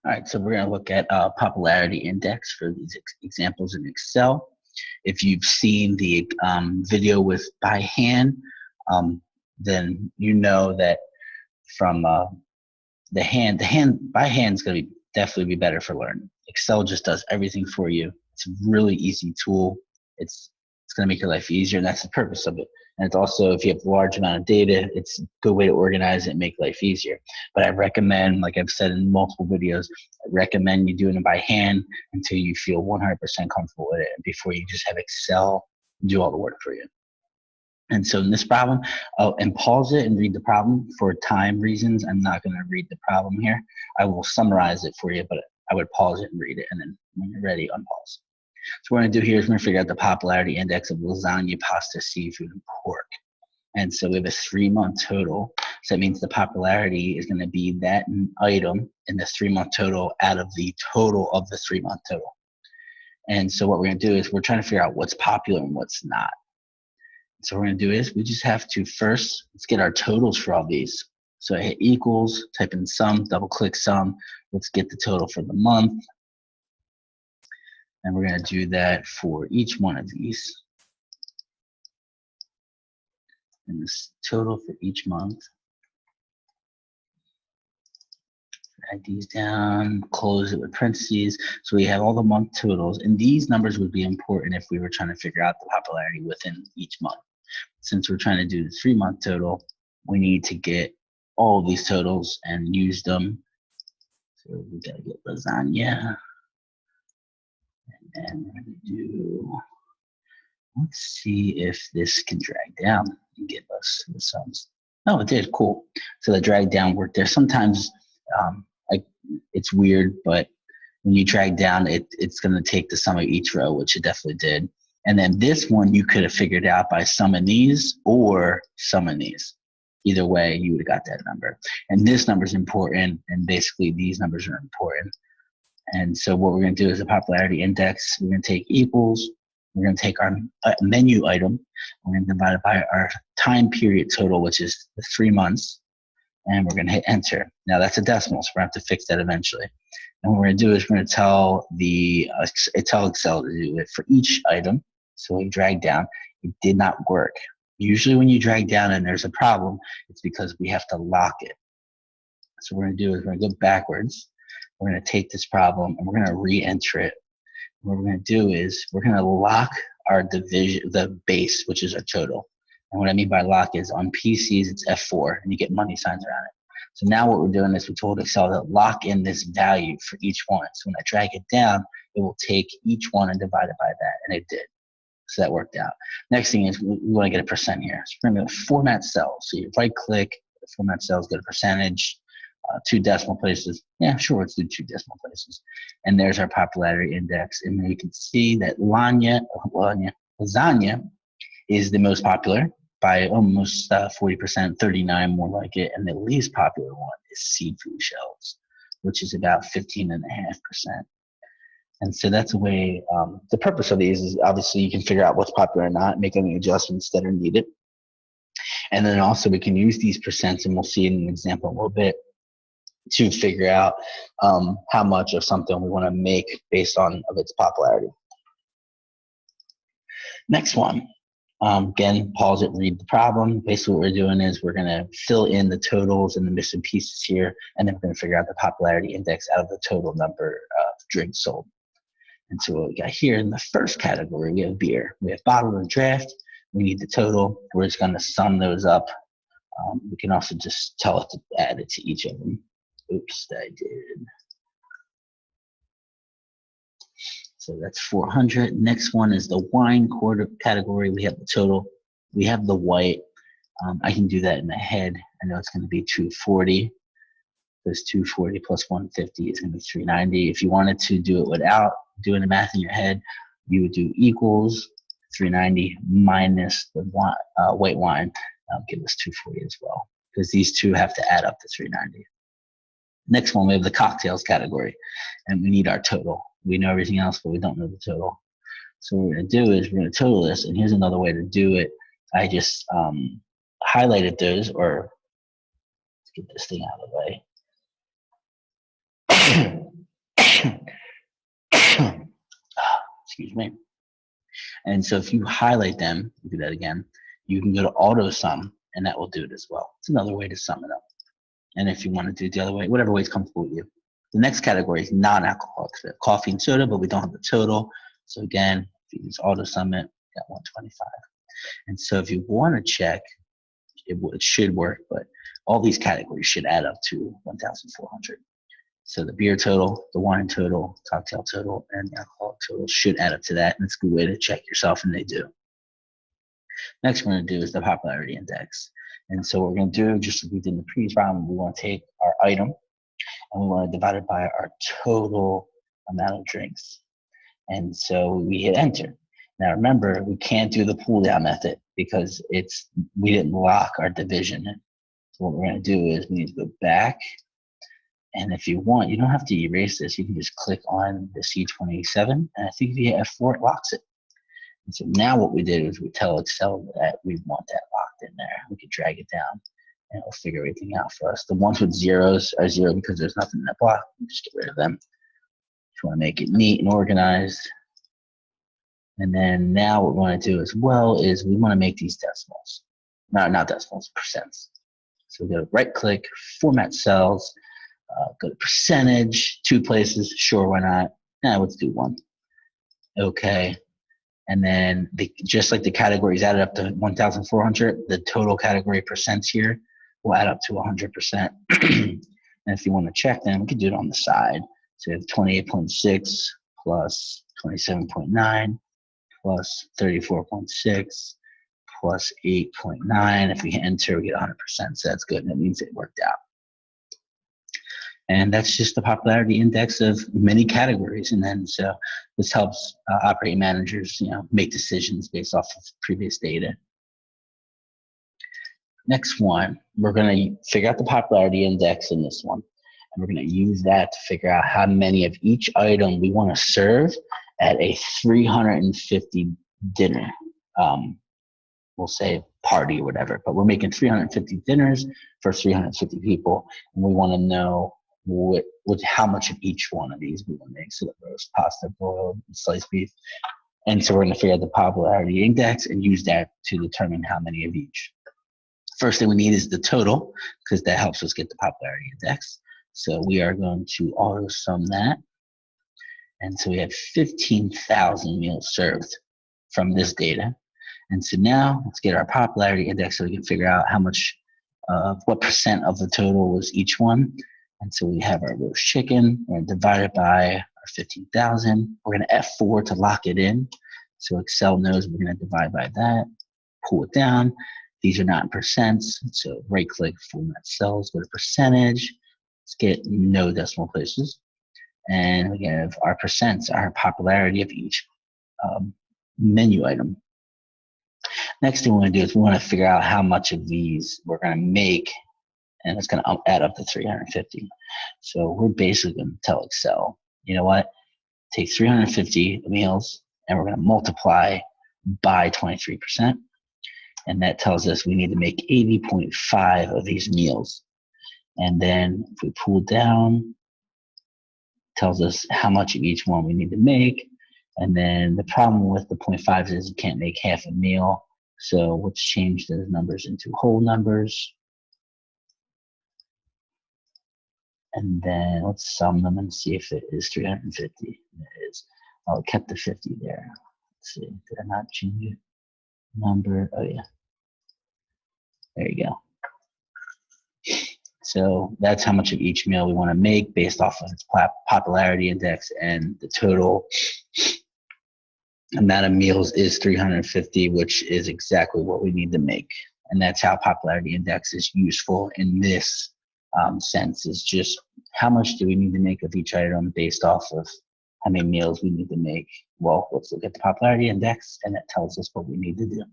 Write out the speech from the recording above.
All right, so we're going to look at popularity index for these examples in Excel. If you've seen the video with by hand, then you know that from the hand by hand is going to definitely be better for learning. Excel just does everything for you. It's a really easy tool. It's going to make your life easier, and that's the purpose of it. And it's also, if you have a large amount of data, it's a good way to organize it and make life easier. But I recommend, like I've said in multiple videos, I recommend you doing it by hand until you feel 100% comfortable with it, and before you just have Excel do all the work for you. And so in this problem, and pause it and read the problem. For time reasons, I'm not going to read the problem here. I will summarize it for you, but I would pause it and read it, and then when you're ready, unpause. So what we're going to do here is we're going to figure out the popularity index of lasagna, pasta, seafood, and pork. And so we have a 3-month total. So that means the popularity is going to be that item in the 3-month total out of the total of the 3-month total. And so what we're going to do is we're trying to figure out what's popular and what's not. So what we're going to do is we just have to first, let's get our totals for all these. So I hit equals, type in sum, double click sum. Let's get the total for the month. And we're going to do that for each one of these. And this total for each month. Drag these down, close it with parentheses. So we have all the month totals. And these numbers would be important if we were trying to figure out the popularity within each month. Since we're trying to do the 3-month total, we need to get all of these totals and use them. So we got to get lasagna. And we're going to do, let's see if this can drag down and give us the sums. Oh, it did. Cool. So the drag down worked there. Sometimes it's weird, but when you drag down, it's going to take the sum of each row, which it definitely did. And then this one you could have figured out by summing these or summing these. Either way, you would have got that number. And this number is important, and basically these numbers are important. And so what we're going to do is a popularity index. We're going to take equals. We're going to take our menu item. We're going to divide it by our time period total, which is the 3 months. And we're going to hit enter. Now that's a decimal, so we're going to have to fix that eventually. And what we're going to do is we're going to tell Excel to do it for each item. So we drag down. It did not work. Usually when you drag down and there's a problem, it's because we have to lock it. So what we're going to do is we're going to go backwards. We're going to take this problem and we're going to re-enter it. What we're going to do is we're going to lock our division, the base, which is our total. And what I mean by lock is on PCs, it's F4, and you get money signs around it. So now what we're doing is we told Excel to lock in this value for each one. So when I drag it down, it will take each one and divide it by that, and it did. So that worked out. Next thing is we want to get a percent here. So we're going to format cells. So you right-click, format cells, get a percentage, 2 decimal places. Yeah, sure, let's do 2 decimal places. And there's our popularity index. And then you can see that lasagna is the most popular by almost 40%, 39 more like it. And the least popular one is seafood shells, which is about 15.5%. And so that's a way, the purpose of these is obviously you can figure out what's popular or not, make any adjustments that are needed. And then also we can use these percents, and we'll see in an example in a little bit, to figure out how much of something we want to make based on of its popularity. Next one. Again, pause it, read the problem. Basically what we're doing is we're going to fill in the totals and the missing pieces here, and then we're going to figure out the popularity index out of the total number of drinks sold. And so what we got here in the first category, we have beer. We have bottled and draft. We need the total. We're just going to sum those up. We can also just tell it to add it to each of them. Oops, I did. So that's 400. Next one is the wine category. We have the total. We have the white. I can do that in the head. I know it's going to be 240. Because 240 plus 150 is going to be 390. If you wanted to do it without doing the math in your head, you would do equals 390 minus the white wine. Give us 240 as well, because these two have to add up to 390. Next one, we have the cocktails category, and we need our total. We know everything else, but we don't know the total. So what we're going to do is we're going to total this, and here's another way to do it. I just highlighted those, or let's get this thing out of the way. excuse me. And so if you highlight them, do that again, you can go to auto sum and that will do it as well. It's another way to sum it up. And if you want to do it the other way, whatever way is comfortable with you. The next category is non-alcoholic. So coffee and soda, but we don't have the total. So again, if you use auto sum it, got 125. And so if you want to check, it should work, but all these categories should add up to 1,400. So the beer total, the wine total, cocktail total, and the alcoholic total should add up to that. And it's a good way to check yourself, and they do. Next we're going to do is the popularity index. And so what we're going to do, just like we did in the previous problem, we want to take our item and we want to divide it by our total amount of drinks. And so we hit enter. Now remember, we can't do the pull down method because we didn't lock our division. So what we're going to do is we need to go back. And if you want, you don't have to erase this. You can just click on the C27. And I think if you hit F4, it locks it. And so now what we did is we tell Excel that we want that locked in there. We can drag it down and it'll figure everything out for us. The ones with zeros are zero because there's nothing in that block. Just get rid of them. If you want to make it neat and organized. And then now what we want to do as well is we want to make these decimals. No, not decimals, percents. So we go right click, format cells, go to percentage, 2 places, sure, why not? Let's do 1. Okay. And then just like the categories added up to 1,400, the total category percents here will add up to 100%. And if you want to check them, we can do it on the side. So you have 28.6 plus 27.9 plus 34.6 plus 8.9. If we hit enter, we get 100%. So that's good. And that means it worked out. And that's just the popularity index of many categories. And then so this helps operating managers, make decisions based off of previous data. Next one, we're going to figure out the popularity index in this one. And we're going to use that to figure out how many of each item we want to serve at a 350 dinner. We'll say party or whatever, but we're making 350 dinners for 350 people. And we want to know how much of each one of these we want to make. So the roast, pasta, boiled, sliced beef. And so we're going to figure out the popularity index and use that to determine how many of each. First thing we need is the total, because that helps us get the popularity index. So we are going to auto sum that. And so we have 15,000 meals served from this data. And so now let's get our popularity index so we can figure out how much, what percent of the total was each one. And so we have our roast chicken. We're going to divide it by our 15,000. We're going to F4 to lock it in. So Excel knows we're going to divide by that, pull it down. These are not in percents. So right click, format cells, go to percentage. Let's get no decimal places. And we have our percents, our popularity of each menu item. Next thing we want to do is we want to figure out how much of these we're going to make, and it's going to add up to 350. So we're basically going to tell Excel, you know what, take 350 meals and we're going to multiply by 23%. And that tells us we need to make 80.5 of these meals. And then if we pull down, tells us how much of each one we need to make. And then the problem with the 0.5 is you can't make half a meal. So let's change those numbers into whole numbers. And then let's sum them and see if it is 350. It is. Oh, it kept the 50 there. Let's see. Did I not change it? Number. Oh, yeah. There you go. So that's how much of each meal we want to make based off of its popularity index, and the total amount of meals is 350, which is exactly what we need to make. And that's how popularity index is useful in this sense, is just how much do we need to make of each item based off of how many meals we need to make. Well, let's look at the popularity index, and it tells us what we need to do.